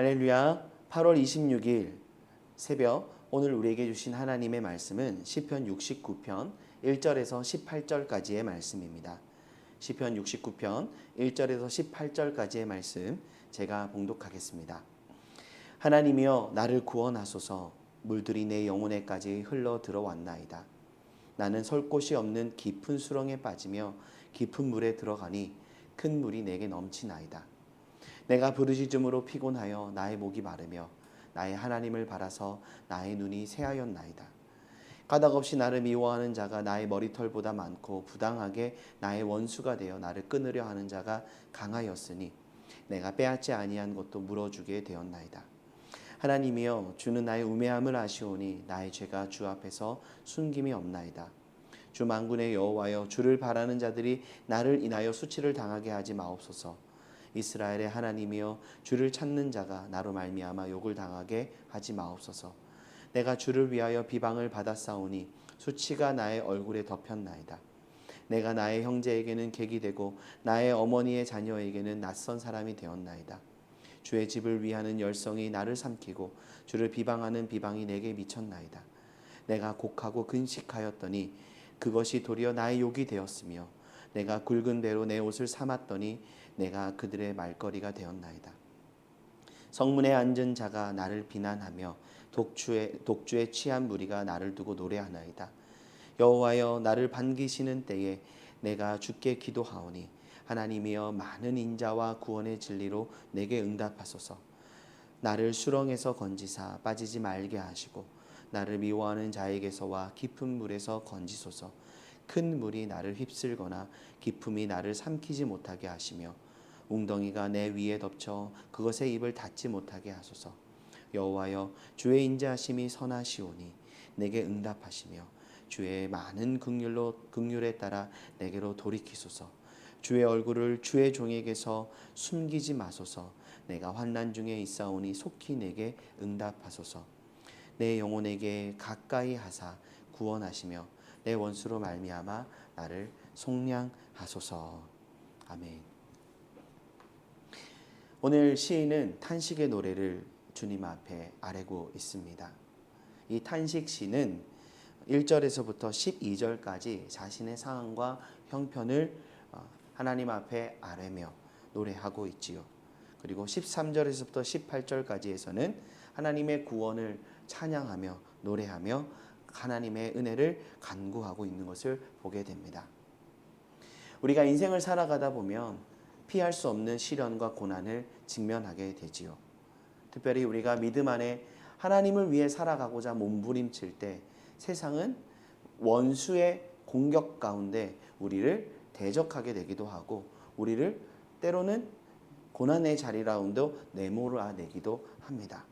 할렐루야. 8월 26일 새벽 오늘 우리에게 주신 하나님의 말씀은 시편 69편 1절에서 18절까지의 말씀입니다. 시편 69편 1절에서 18절까지의 말씀 제가 봉독하겠습니다. 하나님이여 나를 구원하소서. 물들이 내 영혼에까지 흘러 들어왔나이다. 나는 설 곳이 없는 깊은 수렁에 빠지며 깊은 물에 들어가니 큰 물이 내게 넘치나이다. 내가 부르짖음으로 피곤하여 나의 목이 마르며 나의 하나님을 바라서 나의 눈이 새하였나이다. 까닭없이 나를 미워하는 자가 나의 머리털보다 많고 부당하게 나의 원수가 되어 나를 끊으려 하는 자가 강하였으니 내가 빼앗지 아니한 것도 물어주게 되었나이다. 하나님이여 주는 나의 우매함을 아시오니 나의 죄가 주 앞에서 숨김이 없나이다. 주 만군의 여호와여 주를 바라는 자들이 나를 인하여 수치를 당하게 하지 마옵소서. 이스라엘의 하나님이여 주를 찾는 자가 나로 말미암아 욕을 당하게 하지 마옵소서. 내가 주를 위하여 비방을 받았사오니 수치가 나의 얼굴에 덮였나이다. 내가 나의 형제에게는 객이 되고 나의 어머니의 자녀에게는 낯선 사람이 되었나이다. 주의 집을 위하는 열성이 나를 삼키고 주를 비방하는 비방이 내게 미쳤나이다. 내가 곡하고 근식하였더니 그것이 도리어 나의 욕이 되었으며 내가 굵은 배로 내 옷을 삼았더니 내가 그들의 말거리가 되었나이다. 성문에 앉은 자가 나를 비난하며 독주에 취한 무리가 나를 두고 노래하나이다. 여호와여 나를 반기시는 때에 내가 주께 기도하오니 하나님이여 많은 인자와 구원의 진리로 내게 응답하소서. 나를 수렁에서 건지사 빠지지 말게 하시고 나를 미워하는 자에게서와 깊은 물에서 건지소서. 큰 물이 나를 휩쓸거나 깊음이 나를 삼키지 못하게 하시며 웅덩이가 내 위에 덮쳐 그것의 입을 닫지 못하게 하소서. 여호와여 주의 인자하심이 선하시오니 내게 응답하시며 주의 많은 긍휼에 따라 내게로 돌이키소서. 주의 얼굴을 주의 종에게서 숨기지 마소서. 내가 환난 중에 있사오니 속히 내게 응답하소서. 내 영혼에게 가까이 하사 구원하시며 내 원수로 말미암아 나를 속량하소서. 아멘. 오늘 시인은 탄식의 노래를 주님 앞에 아뢰고 있습니다. 이 탄식 시는 1절에서부터 12절까지 자신의 상황과 형편을 하나님 앞에 아뢰며 노래하고 있지요. 그리고 13절에서부터 18절까지에서는 하나님의 구원을 찬양하며 노래하며 하나님의 은혜를 간구하고 있는 것을 보게 됩니다. 우리가 인생을 살아가다 보면 피할 수 없는 시련과 고난을 직면하게 되지요. 특별히 우리가 믿음 안에 하나님을 위해 살아가고자 몸부림칠 때 세상은 원수의 공격 가운데 우리를 대적하게 되기도 하고 우리를 때로는 고난의 자리라운도 내몰아내기도 합니다.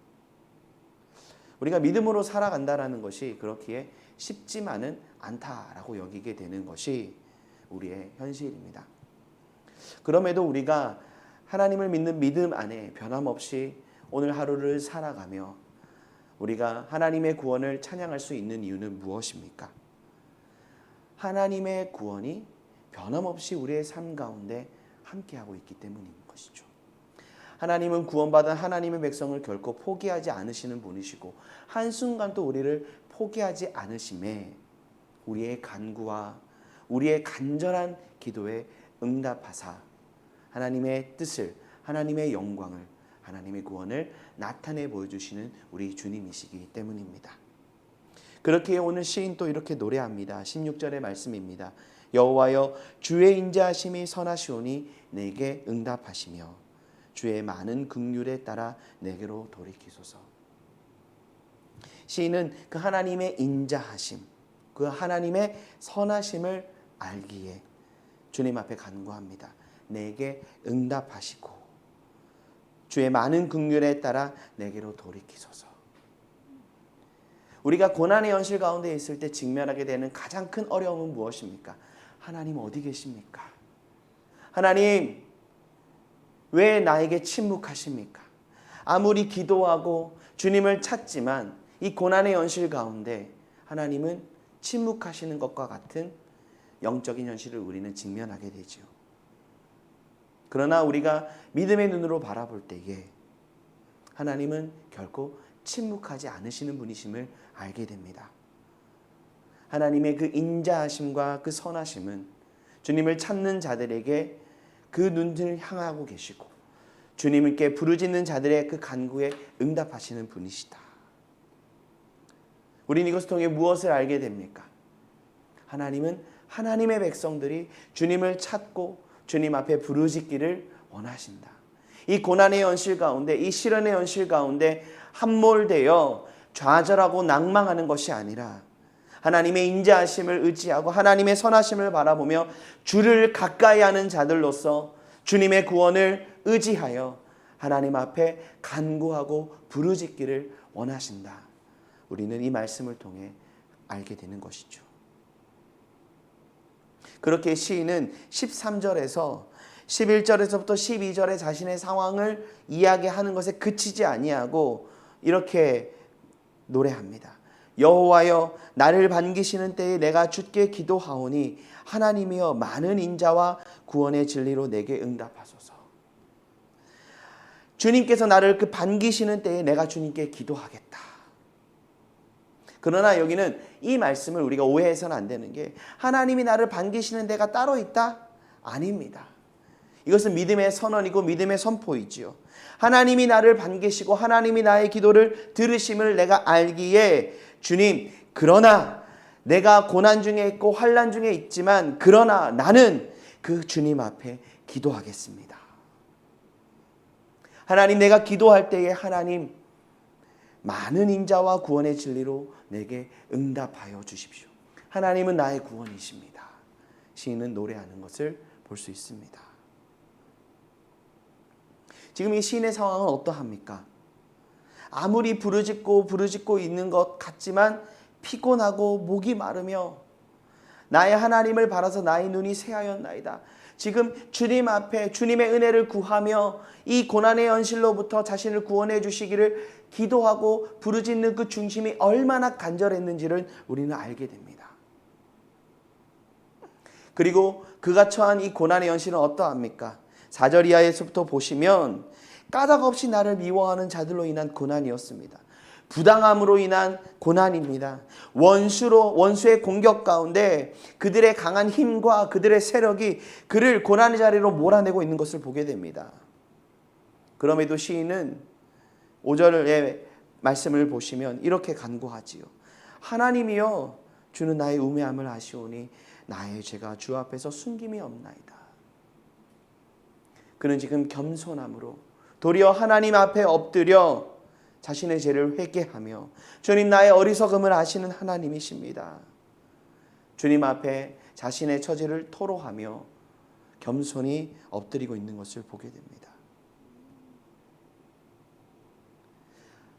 우리가 믿음으로 살아간다라는 것이 그렇기에 쉽지만은 않다라고 여기게 되는 것이 우리의 현실입니다. 그럼에도 우리가 하나님을 믿는 믿음 안에 변함없이 오늘 하루를 살아가며 우리가 하나님의 구원을 찬양할 수 있는 이유는 무엇입니까? 하나님의 구원이 변함없이 우리의 삶 가운데 함께하고 있기 때문인 것이죠. 하나님은 구원받은 하나님의 백성을 결코 포기하지 않으시는 분이시고 한순간도 우리를 포기하지 않으심에 우리의 간구와 우리의 간절한 기도에 응답하사 하나님의 뜻을, 하나님의 영광을, 하나님의 구원을 나타내 보여주시는 우리 주님이시기 때문입니다. 그렇게 오늘 시인 또 이렇게 노래합니다. 16절의 말씀입니다. 여호와여 주의 인자하심이 선하시오니 내게 응답하시며 주의 많은 긍휼에 따라 내게로 돌이키소서. 시인은 그 하나님의 인자하심, 그 하나님의 선하심을 알기에 주님 앞에 간구합니다. 내게 응답하시고 주의 많은 긍휼에 따라 내게로 돌이키소서. 우리가 고난의 현실 가운데 있을 때 직면하게 되는 가장 큰 어려움은 무엇입니까? 하나님 어디 계십니까? 하나님 왜 나에게 침묵하십니까? 아무리 기도하고 주님을 찾지만 이 고난의 현실 가운데 하나님은 침묵하시는 것과 같은 영적인 현실을 우리는 직면하게 되죠. 그러나 우리가 믿음의 눈으로 바라볼 때에 하나님은 결코 침묵하지 않으시는 분이심을 알게 됩니다. 하나님의 그 인자하심과 그 선하심은 주님을 찾는 자들에게 그 눈을 향하고 계시고 주님께 부르짖는 자들의 그 간구에 응답하시는 분이시다. 우리는 이것을 통해 무엇을 알게 됩니까? 하나님은 하나님의 백성들이 주님을 찾고 주님 앞에 부르짖기를 원하신다. 이 고난의 현실 가운데, 이 시련의 현실 가운데 함몰되어 좌절하고 낭망하는 것이 아니라 하나님의 인자하심을 의지하고 하나님의 선하심을 바라보며 주를 가까이 하는 자들로서 주님의 구원을 의지하여 하나님 앞에 간구하고 부르짖기를 원하신다. 우리는 이 말씀을 통해 알게 되는 것이죠. 그렇게 시인은 13절에서 11절에서부터 12절에 자신의 상황을 이야기하는 것에 그치지 아니하고 이렇게 노래합니다. 여호와여 나를 반기시는 때에 내가 주께 기도하오니 하나님이여 많은 인자와 구원의 진리로 내게 응답하소서. 주님께서 나를 그 반기시는 때에 내가 주님께 기도하겠다. 그러나 여기는 이 말씀을 우리가 오해해서는 안 되는 게 하나님이 나를 반기시는 데가 따로 있다? 아닙니다. 이것은 믿음의 선언이고 믿음의 선포이지요. 하나님이 나를 반기시고 하나님이 나의 기도를 들으심을 내가 알기에 주님, 그러나 내가 고난 중에 있고 환난 중에 있지만 그러나 나는 그 주님 앞에 기도하겠습니다. 하나님, 내가 기도할 때에 하나님 많은 인자와 구원의 진리로 내게 응답하여 주십시오. 하나님은 나의 구원이십니다. 시인은 노래하는 것을 볼 수 있습니다. 지금 이 시인의 상황은 어떠합니까? 아무리 부르짖고 있는 것 같지만 피곤하고 목이 마르며 나의 하나님을 바라서 나의 눈이 새하였나이다. 지금 주님 앞에 주님의 은혜를 구하며 이 고난의 현실로부터 자신을 구원해 주시기를 기도하고 부르짖는 그 중심이 얼마나 간절했는지를 우리는 알게 됩니다. 그리고 그가 처한 이 고난의 현실은 어떠합니까? 4절 이하에서부터 보시면 까닭 없이 나를 미워하는 자들로 인한 고난이었습니다. 부당함으로 인한 고난입니다. 원수의 공격 가운데 그들의 강한 힘과 그들의 세력이 그를 고난의 자리로 몰아내고 있는 것을 보게 됩니다. 그럼에도 시인은 5절의 말씀을 보시면 이렇게 간구하지요. 하나님이여 주는 나의 우매함을 아시오니 나의 죄가 주 앞에서 숨김이 없나이다. 그는 지금 겸손함으로 도리어 하나님 앞에 엎드려 자신의 죄를 회개하며 주님 나의 어리석음을 아시는 하나님이십니다. 주님 앞에 자신의 처지를 토로하며 겸손히 엎드리고 있는 것을 보게 됩니다.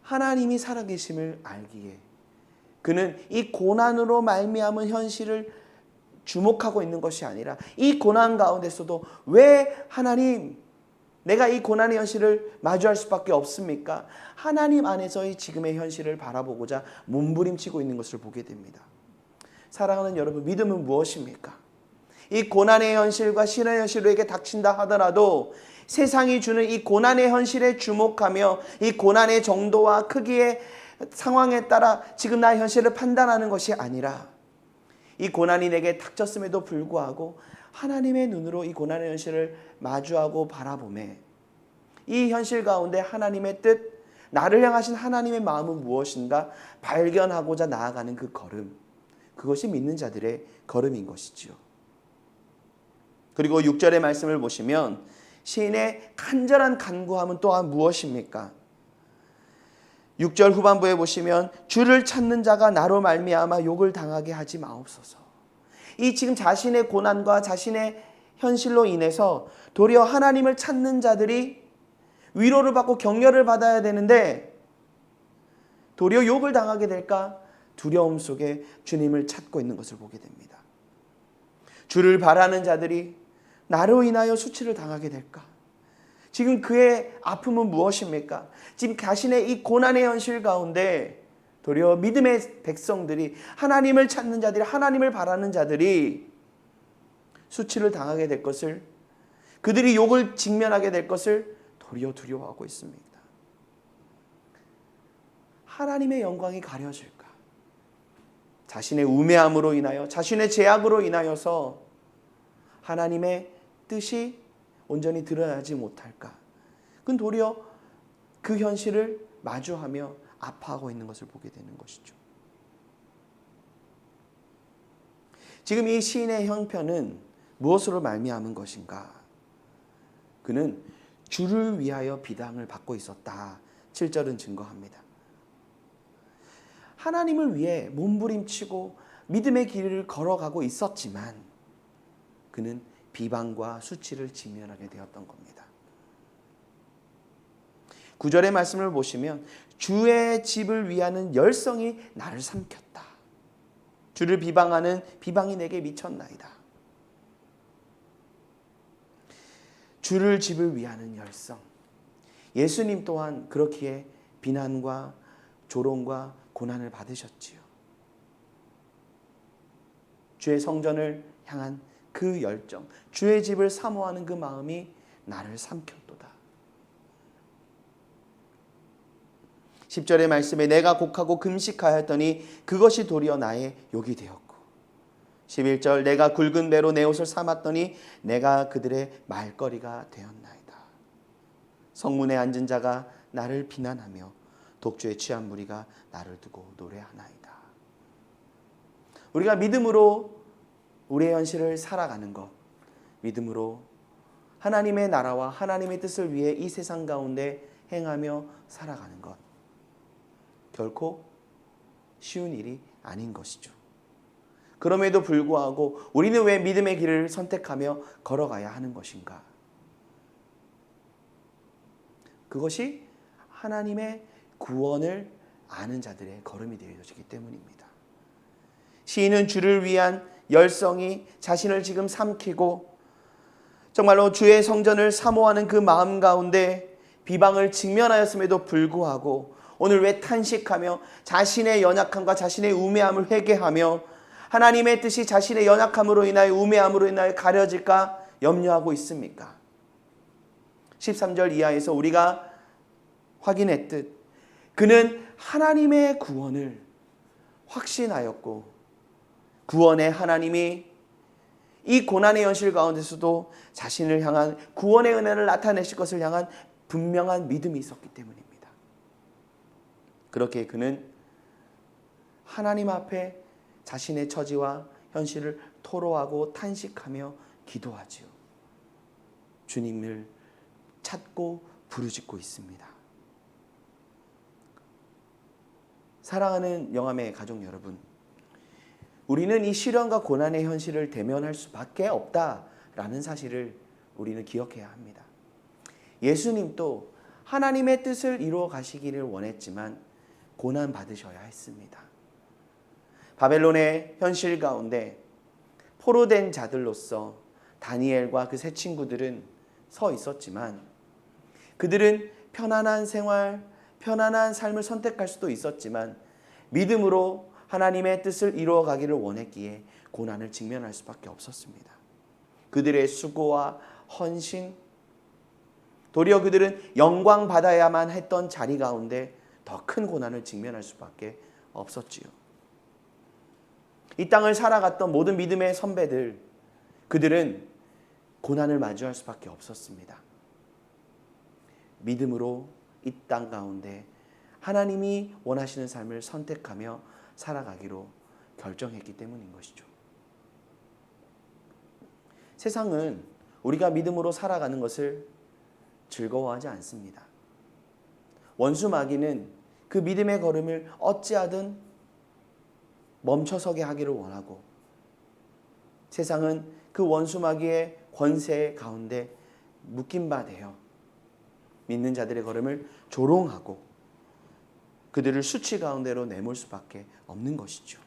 하나님이 살아계심을 알기에 그는 이 고난으로 말미암은 현실을 주목하고 있는 것이 아니라 이 고난 가운데서도 왜 하나님 내가 이 고난의 현실을 마주할 수밖에 없습니까? 하나님 안에서의 지금의 현실을 바라보고자 몸부림치고 있는 것을 보게 됩니다. 사랑하는 여러분, 믿음은 무엇입니까? 이 고난의 현실과 신의 현실에게 닥친다 하더라도 세상이 주는 이 고난의 현실에 주목하며 이 고난의 정도와 크기의 상황에 따라 지금 나의 현실을 판단하는 것이 아니라 이 고난이 내게 닥쳤음에도 불구하고 하나님의 눈으로 이 고난의 현실을 마주하고 바라보매 이 현실 가운데 하나님의 뜻, 나를 향하신 하나님의 마음은 무엇인가 발견하고자 나아가는 그 걸음, 그것이 믿는 자들의 걸음인 것이지요. 그리고 6절의 말씀을 보시면 시인의 간절한 간구함은 또한 무엇입니까? 6절 후반부에 보시면 주를 찾는 자가 나로 말미암아 욕을 당하게 하지 마옵소서. 이 지금 자신의 고난과 자신의 현실로 인해서 도리어 하나님을 찾는 자들이 위로를 받고 격려를 받아야 되는데 도리어 욕을 당하게 될까 두려움 속에 주님을 찾고 있는 것을 보게 됩니다. 주를 바라는 자들이 나로 인하여 수치를 당하게 될까? 지금 그의 아픔은 무엇입니까? 지금 자신의 이 고난의 현실 가운데 도리어 믿음의 백성들이 하나님을 찾는 자들이 하나님을 바라는 자들이 수치를 당하게 될 것을 그들이 욕을 직면하게 될 것을 도리어 두려워하고 있습니다. 하나님의 영광이 가려질까? 자신의 우매함으로 인하여, 자신의 죄악으로 인하여서 하나님의 뜻이 온전히 드러나지 못할까? 그건 도리어 그 현실을 마주하며 아파하고 있는 것을 보게 되는 것이죠. 지금 이 시인의 형편은 무엇으로 말미암은 것인가? 그는 주를 위하여 비방을 받고 있었다. 7절은 증거합니다. 하나님을 위해 몸부림치고 믿음의 길을 걸어가고 있었지만 그는 비방과 수치를 직면하게 되었던 겁니다. 9절의 말씀을 보시면 주의 집을 위하는 열성이 나를 삼켰다. 주를 비방하는 비방이 내게 미쳤나이다. 주를 집을 위하는 열성. 예수님 또한 그렇기에 비난과 조롱과 고난을 받으셨지요. 주의 성전을 향한 그 열정, 주의 집을 사모하는 그 마음이 나를 삼켰도다. 10절의 말씀에 내가 곡하고 금식하였더니 그것이 도리어 나의 욕이 되었고 11절 내가 굵은 배로 내 옷을 삼았더니 내가 그들의 말거리가 되었나이다. 성문에 앉은 자가 나를 비난하며 독주에 취한 무리가 나를 두고 노래하나이다. 우리가 믿음으로 우리의 현실을 살아가는 것, 믿음으로 하나님의 나라와 하나님의 뜻을 위해 이 세상 가운데 행하며 살아가는 것, 결코 쉬운 일이 아닌 것이죠. 그럼에도 불구하고 우리는 왜 믿음의 길을 선택하며 걸어가야 하는 것인가? 그것이 하나님의 구원을 아는 자들의 걸음이 되어지기 때문입니다. 시인은 주를 위한 열성이 자신을 지금 삼키고 정말로 주의 성전을 사모하는 그 마음 가운데 비방을 직면하였음에도 불구하고 오늘 왜 탄식하며 자신의 연약함과 자신의 우매함을 회개하며 하나님의 뜻이 자신의 연약함으로 인하여 우매함으로 인하여 가려질까 염려하고 있습니까? 13절 이하에서 우리가 확인했듯 그는 하나님의 구원을 확신하였고 구원의 하나님이 이 고난의 현실 가운데서도 자신을 향한 구원의 은혜를 나타내실 것을 향한 분명한 믿음이 있었기 때문입니다. 그렇게 그는 하나님 앞에 자신의 처지와 현실을 토로하고 탄식하며 기도하지요. 주님을 찾고 부르짖고 있습니다. 사랑하는 영암의 가족 여러분, 우리는 이 시련과 고난의 현실을 대면할 수밖에 없다라는 사실을 우리는 기억해야 합니다. 예수님도 하나님의 뜻을 이루어 가시기를 원했지만 고난 받으셔야 했습니다. 바벨론의 현실 가운데 포로된 자들로서 다니엘과 그 세 친구들은 서 있었지만 그들은 편안한 생활, 편안한 삶을 선택할 수도 있었지만 믿음으로 하나님의 뜻을 이루어 가기를 원했기에 고난을 직면할 수밖에 없었습니다. 그들의 수고와 헌신, 도리어 그들은 영광 받아야만 했던 자리 가운데 더 큰 고난을 직면할 수밖에 없었지요. 이 땅을 살아갔던 모든 믿음의 선배들, 그들은 고난을 마주할 수밖에 없었습니다. 믿음으로 이 땅 가운데 하나님이 원하시는 삶을 선택하며 살아가기로 결정했기 때문인 것이죠. 세상은 우리가 믿음으로 살아가는 것을 즐거워하지 않습니다. 원수 마귀는 그 믿음의 걸음을 어찌하든 멈춰서게 하기를 원하고 세상은 그 원수 마귀의 권세 가운데 묶인 바 되어 믿는 자들의 걸음을 조롱하고 그들을 수치 가운데로 내몰 수밖에 없는 것이죠.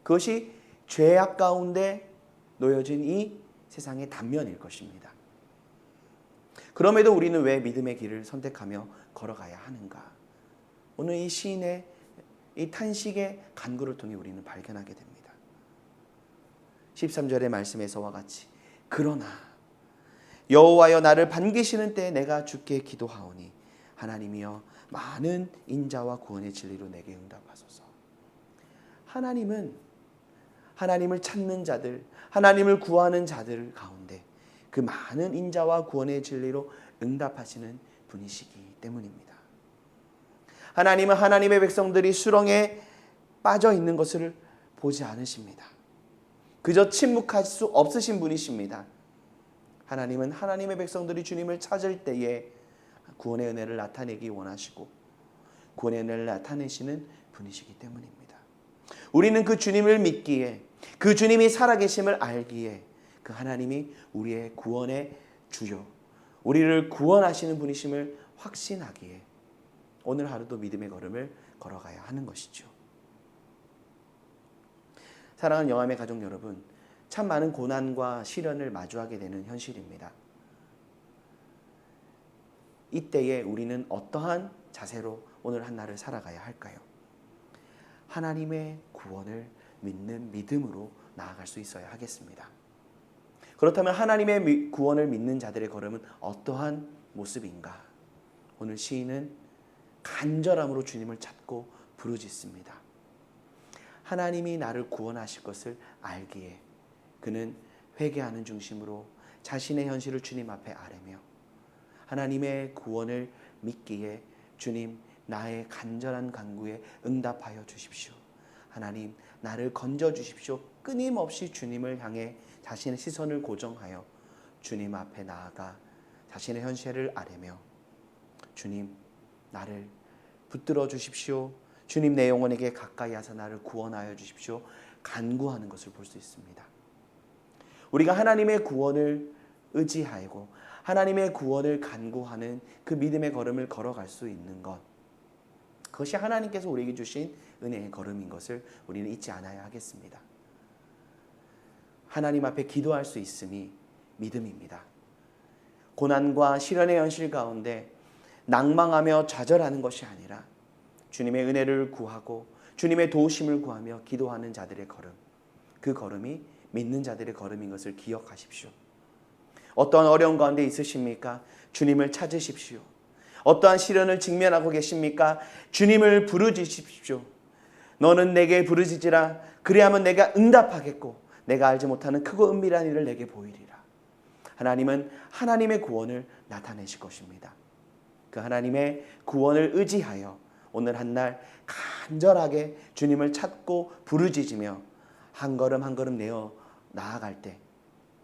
그것이 죄악 가운데 놓여진 이 세상의 단면일 것입니다. 그럼에도 우리는 왜 믿음의 길을 선택하며 걸어가야 하는가? 오늘 이 시인의 이 탄식의 간구를 통해 우리는 발견하게 됩니다. 13절의 말씀에서와 같이 그러나 여호와여 나를 반기시는 때에 내가 주께 기도하오니 하나님이여 많은 인자와 구원의 진리로 내게 응답하소서. 하나님은 하나님을 찾는 자들, 하나님을 구하는 자들 가운데 그 많은 인자와 구원의 진리로 응답하시는 분이시기 때문입니다. 하나님은 하나님의 백성들이 수렁에 빠져 있는 것을 보지 않으십니다. 그저 침묵할 수 없으신 분이십니다. 하나님은 하나님의 백성들이 주님을 찾을 때에 구원의 은혜를 나타내기 원하시고 구원의 은혜를 나타내시는 분이시기 때문입니다. 우리는 그 주님을 믿기에, 그 주님이 살아계심을 알기에, 그 하나님이 우리의 구원의 주요, 우리를 구원하시는 분이심을 확신하기에 오늘 하루도 믿음의 걸음을 걸어가야 하는 것이죠. 사랑하는 영암의 가족 여러분, 참 많은 고난과 시련을 마주하게 되는 현실입니다. 이때에 우리는 어떠한 자세로 오늘 한 날을 살아가야 할까요? 하나님의 구원을 믿는 믿음으로 나아갈 수 있어야 하겠습니다. 그렇다면 하나님의 구원을 믿는 자들의 걸음은 어떠한 모습인가? 오늘 시인은 간절함으로 주님을 찾고 부르짖습니다. 하나님이 나를 구원하실 것을 알기에 그는 회개하는 중심으로 자신의 현실을 주님 앞에 아뢰며 하나님의 구원을 믿기에 주님, 나의 간절한 간구에 응답하여 주십시오. 하나님, 나를 건져 주십시오. 끊임없이 주님을 향해 자신의 시선을 고정하여 주님 앞에 나아가 자신의 현실을 아뢰며 주님, 나를 붙들어 주십시오. 주님, 내 영혼에게 가까이 하사 나를 구원하여 주십시오. 간구하는 것을 볼 수 있습니다. 우리가 하나님의 구원을 의지하고 하나님의 구원을 간구하는 그 믿음의 걸음을 걸어갈 수 있는 것, 그것이 하나님께서 우리에게 주신 은혜의 걸음인 것을 우리는 잊지 않아야 하겠습니다. 하나님 앞에 기도할 수 있음이 믿음입니다. 고난과 시련의 현실 가운데 낭망하며 좌절하는 것이 아니라 주님의 은혜를 구하고 주님의 도우심을 구하며 기도하는 자들의 걸음, 그 걸음이 믿는 자들의 걸음인 것을 기억하십시오. 어떠한 어려운 가운데 있으십니까? 주님을 찾으십시오. 어떠한 시련을 직면하고 계십니까? 주님을 부르짖으십시오. 너는 내게 부르짖으라. 그리하면 내가 응답하겠고 내가 알지 못하는 크고 은밀한 일을 내게 보이리라. 하나님은 하나님의 구원을 나타내실 것입니다. 그 하나님의 구원을 의지하여 오늘 한 날 간절하게 주님을 찾고 부르짖으며 한 걸음 한 걸음 내어 나아갈 때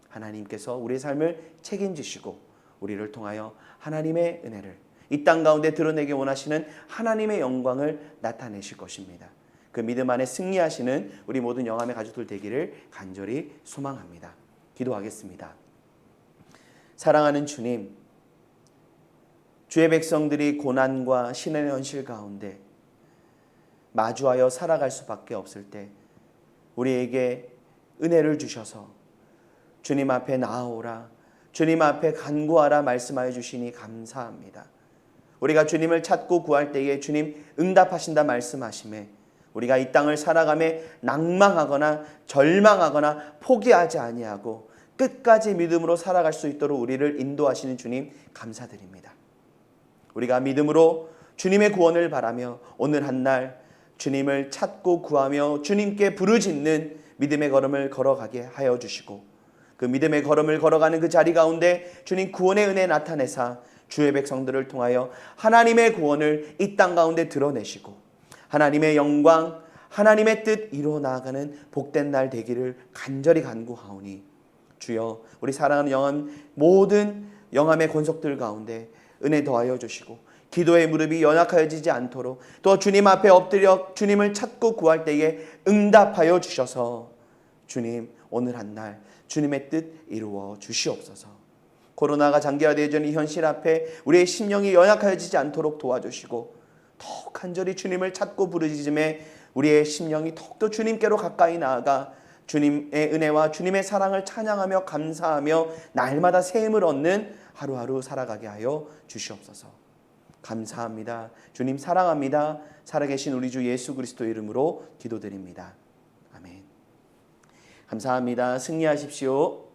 하나님께서 우리의 삶을 책임지시고 우리를 통하여 하나님의 은혜를 이 땅 가운데 드러내기 원하시는 하나님의 영광을 나타내실 것입니다. 그 믿음 안에 승리하시는 우리 모든 영암의 가족들 되기를 간절히 소망합니다. 기도하겠습니다. 사랑하는 주님, 주의 백성들이 고난과 신의 현실 가운데 마주하여 살아갈 수밖에 없을 때 우리에게 은혜를 주셔서 주님 앞에 나아오라, 주님 앞에 간구하라 말씀하여 주시니 감사합니다. 우리가 주님을 찾고 구할 때에 주님 응답하신다 말씀하심에 우리가 이 땅을 살아가며 낭망하거나 절망하거나 포기하지 아니하고 끝까지 믿음으로 살아갈 수 있도록 우리를 인도하시는 주님 감사드립니다. 우리가 믿음으로 주님의 구원을 바라며 오늘 한 날 주님을 찾고 구하며 주님께 부르짖는 믿음의 걸음을 걸어가게 하여 주시고 그 믿음의 걸음을 걸어가는 그 자리 가운데 주님 구원의 은혜 나타내사 주의 백성들을 통하여 하나님의 구원을 이 땅 가운데 드러내시고 하나님의 영광, 하나님의 뜻 이루어 나아가는 복된 날 되기를 간절히 간구하오니 주여 우리 사랑하는 영암 모든 영암의 권속들 가운데 은혜 더하여 주시고 기도의 무릎이 연약해지지 않도록 또 주님 앞에 엎드려 주님을 찾고 구할 때에 응답하여 주셔서 주님 오늘 한 날 주님의 뜻 이루어 주시옵소서. 코로나가 장기화되어진 이 현실 앞에 우리의 심령이 연약해지지 않도록 도와주시고 더욱 간절히 주님을 찾고 부르짖음에 우리의 심령이 더욱더 주님께로 가까이 나아가 주님의 은혜와 주님의 사랑을 찬양하며 감사하며 날마다 새 힘을 얻는 하루하루 살아가게 하여 주시옵소서. 감사합니다. 주님 사랑합니다. 살아계신 우리 주 예수 그리스도 이름으로 기도드립니다. 아멘. 감사합니다. 승리하십시오.